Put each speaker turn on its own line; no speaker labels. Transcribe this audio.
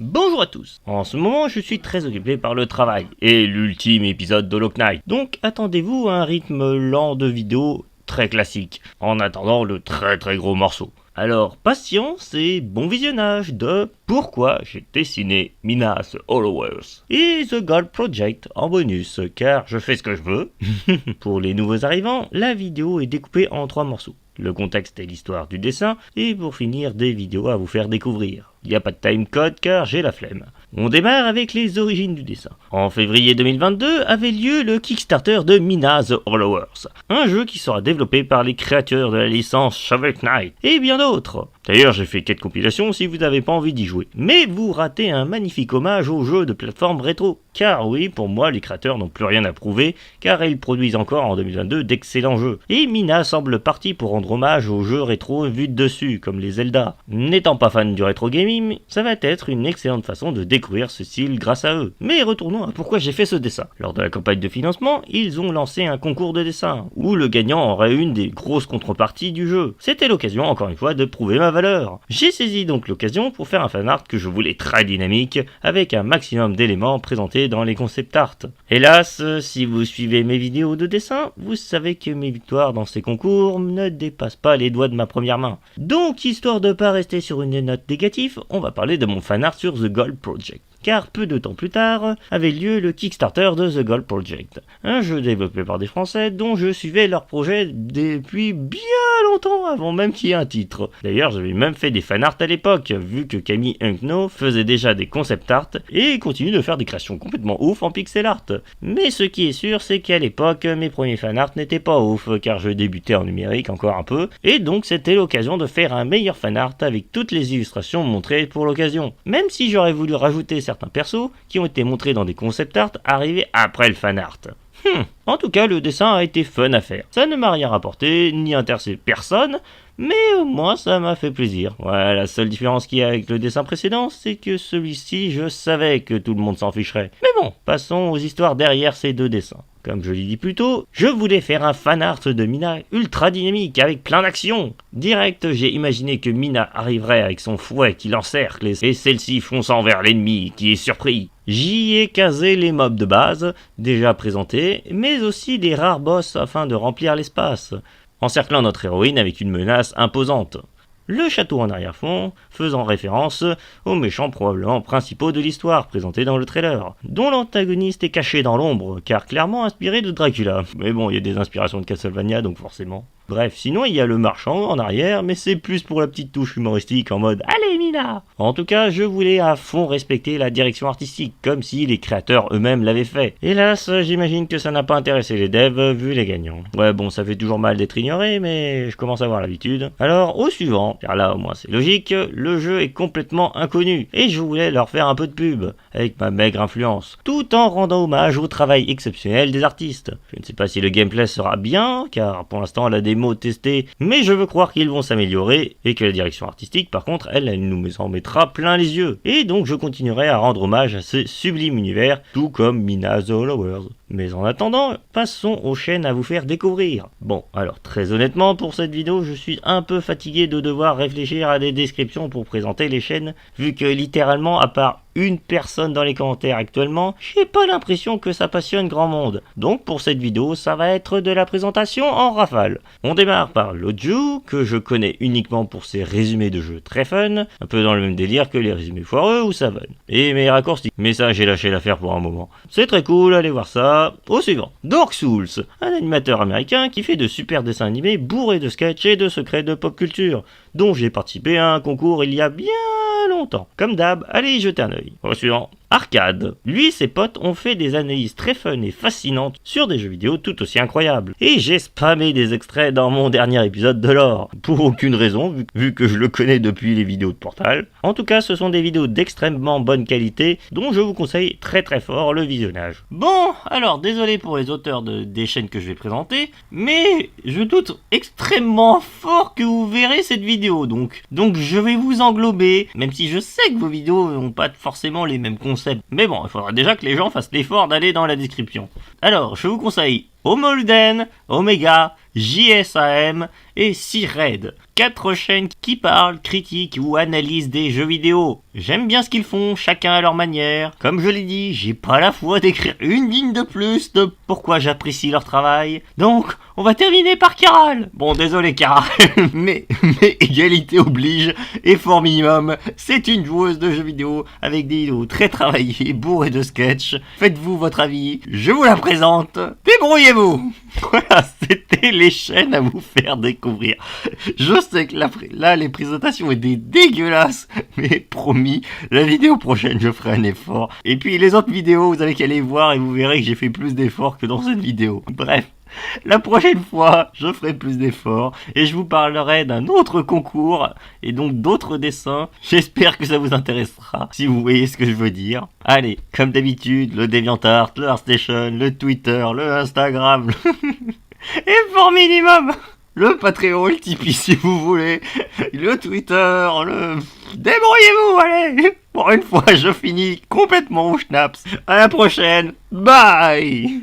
Bonjour à tous. En ce moment, je suis très occupé par le travail et l'ultime épisode de Lock Knight. Donc attendez-vous à un rythme lent de vidéo très classique, en attendant le très gros morceau. Alors patience et bon visionnage de Pourquoi j'ai dessiné Mina's Hollowers et The Gold Project en bonus, car je fais ce que je veux. Pour les nouveaux arrivants, la vidéo est découpée en 3 morceaux. Le contexte et l'histoire du dessin, et pour finir des vidéos à vous faire découvrir. Il n'y a pas de timecode car j'ai la flemme. On démarre avec les origines du dessin. En février 2022 avait lieu le Kickstarter de Mina's Hollowers, un jeu qui sera développé par les créateurs de la licence Shovel Knight et bien d'autres. D'ailleurs j'ai fait 4 compilations si vous n'avez pas envie d'y jouer. Mais vous ratez un magnifique hommage au jeu de plateforme rétro. Car oui, pour moi les créateurs n'ont plus rien à prouver car ils produisent encore en 2022 d'excellents jeux. Et Mina semble parti pour rendre hommage aux jeux rétro vus de dessus comme les Zelda. N'étant pas fan du rétro gaming, ça va être une excellente façon de découvrir ce style grâce à eux. Mais retournons à pourquoi j'ai fait ce dessin. Lors de la campagne de financement, ils ont lancé un concours de dessin, où le gagnant aurait une des grosses contreparties du jeu. C'était l'occasion, encore une fois, de prouver ma valeur. J'ai saisi donc l'occasion pour faire un fanart que je voulais très dynamique, avec un maximum d'éléments présentés dans les concept art. Hélas, si vous suivez mes vidéos de dessin, vous savez que mes victoires dans ces concours ne dépassent pas les doigts de ma première main. Donc, histoire de pas rester sur une note négative, on va parler de mon fanart sur The Gold Project. Car peu de temps plus tard, avait lieu le Kickstarter de The Gold Project, un jeu développé par des Français dont je suivais leur projet depuis bien longtemps avant même qu'il y ait un titre. D'ailleurs, j'avais même fait des fanarts à l'époque, vu que Camille Unkno faisait déjà des concept art et continue de faire des créations complètement ouf en pixel art. Mais ce qui est sûr, c'est qu'à l'époque, mes premiers fanarts n'étaient pas ouf, car je débutais en numérique encore un peu, et donc c'était l'occasion de faire un meilleur fanart avec toutes les illustrations montrées pour l'occasion. Même si j'aurais voulu rajouter certains persos qui ont été montrés dans des concept art arrivés après le fan art. En tout cas, le dessin a été fun à faire. Ça ne m'a rien rapporté, ni intéressé personne, mais au moins ça m'a fait plaisir. Ouais, la seule différence qu'il y a avec le dessin précédent, c'est que celui-ci, je savais que tout le monde s'en ficherait. Mais bon, passons aux histoires derrière ces deux dessins. Comme je l'ai dit plus tôt, je voulais faire un fanart de Mina ultra dynamique avec plein d'actions. Direct, j'ai imaginé que Mina arriverait avec son fouet qui l'encercle et celle-ci fonçant vers l'ennemi qui est surpris. J'y ai casé les mobs de base, déjà présentés, mais aussi des rares boss afin de remplir l'espace, encerclant notre héroïne avec une menace imposante. Le château en arrière-fond, faisant référence aux méchants probablement principaux de l'histoire présentés dans le trailer, dont l'antagoniste est caché dans l'ombre, car clairement inspiré de Dracula. Mais bon, il y a des inspirations de Castlevania, donc forcément. Bref, sinon il y a le marchand en arrière, mais c'est plus pour la petite touche humoristique en mode « Allez Mina !» En tout cas, je voulais à fond respecter la direction artistique, comme si les créateurs eux-mêmes l'avaient fait. Hélas, j'imagine que ça n'a pas intéressé les devs, vu les gagnants. Ouais bon, ça fait toujours mal d'être ignoré, mais je commence à avoir l'habitude. Alors, au suivant, car là au moins c'est logique, le jeu est complètement inconnu, et je voulais leur faire un peu de pub, avec ma maigre influence, tout en rendant hommage au travail exceptionnel des artistes. Je ne sais pas si le gameplay sera bien, car pour l'instant la démo testés, mais je veux croire qu'ils vont s'améliorer et que la direction artistique, par contre, elle nous en mettra plein les yeux. Et donc je continuerai à rendre hommage à ce sublime univers, tout comme Mina's Hollowers. Mais en attendant, passons aux chaînes à vous faire découvrir. Bon, alors très honnêtement, pour cette vidéo, je suis un peu fatigué de devoir réfléchir à des descriptions pour présenter les chaînes, vu que littéralement, à part une personne dans les commentaires actuellement, j'ai pas l'impression que ça passionne grand monde. Donc pour cette vidéo, ça va être de la présentation en rafale. On démarre par Loju, que je connais uniquement pour ses résumés de jeux très fun, un peu dans le même délire que les résumés foireux ou Savon. Et mes raccourcis. Mais ça, j'ai lâché l'affaire pour un moment. C'est très cool, allez voir ça. Au suivant, Dark Souls, un animateur américain qui fait de super dessins animés bourrés de sketchs et de secrets de pop culture, dont j'ai participé à un concours il y a bien longtemps. Comme d'hab, allez y jeter un œil. Au suivant, Arcade. Lui et ses potes ont fait des analyses très fun et fascinantes sur des jeux vidéo tout aussi incroyables. Et j'ai spammé des extraits dans mon dernier épisode de lore. Pour aucune raison, vu que je le connais depuis les vidéos de Portal. En tout cas, ce sont des vidéos d'extrêmement bonne qualité, dont je vous conseille très fort le visionnage. Bon, alors désolé pour les auteurs des chaînes que je vais présenter, mais je doute extrêmement fort que vous verrez cette vidéo, donc je vais vous englober, même si je sais que vos vidéos n'ont pas forcément les mêmes concepts. Mais bon, il faudra déjà que les gens fassent l'effort d'aller dans la description. Alors, je vous conseille Homolden, Omega, JSAM et C-Red. 4 chaînes qui parlent, critiquent ou analysent des jeux vidéo. J'aime bien ce qu'ils font, chacun à leur manière. Comme je l'ai dit, j'ai pas la foi d'écrire une ligne de plus de pourquoi j'apprécie leur travail. Donc, on va terminer par Caral. Bon, désolé Caral, mais égalité oblige, effort minimum. C'est une joueuse de jeux vidéo avec des vidéos très travaillées, bourrées de sketchs. Faites-vous votre avis, je vous la présente. Débrouillez-vous. Voilà, c'était les chaînes à vous faire découvrir. Je sais que là, les présentations étaient dégueulasses, mais promis, la vidéo prochaine, je ferai un effort. Et puis les autres vidéos, vous avez qu'à les voir et vous verrez que j'ai fait plus d'efforts que dans cette vidéo. Bref, la prochaine fois, je ferai plus d'efforts et je vous parlerai d'un autre concours et donc d'autres dessins. J'espère que ça vous intéressera, si vous voyez ce que je veux dire. Allez, comme d'habitude, le DeviantArt, le ArtStation, le Twitter, le Instagram, effort minimum, le Patreon, le Tipeee si vous voulez, le Twitter, le... Débrouillez-vous, allez. Pour une fois, je finis complètement au schnaps. À la prochaine, bye.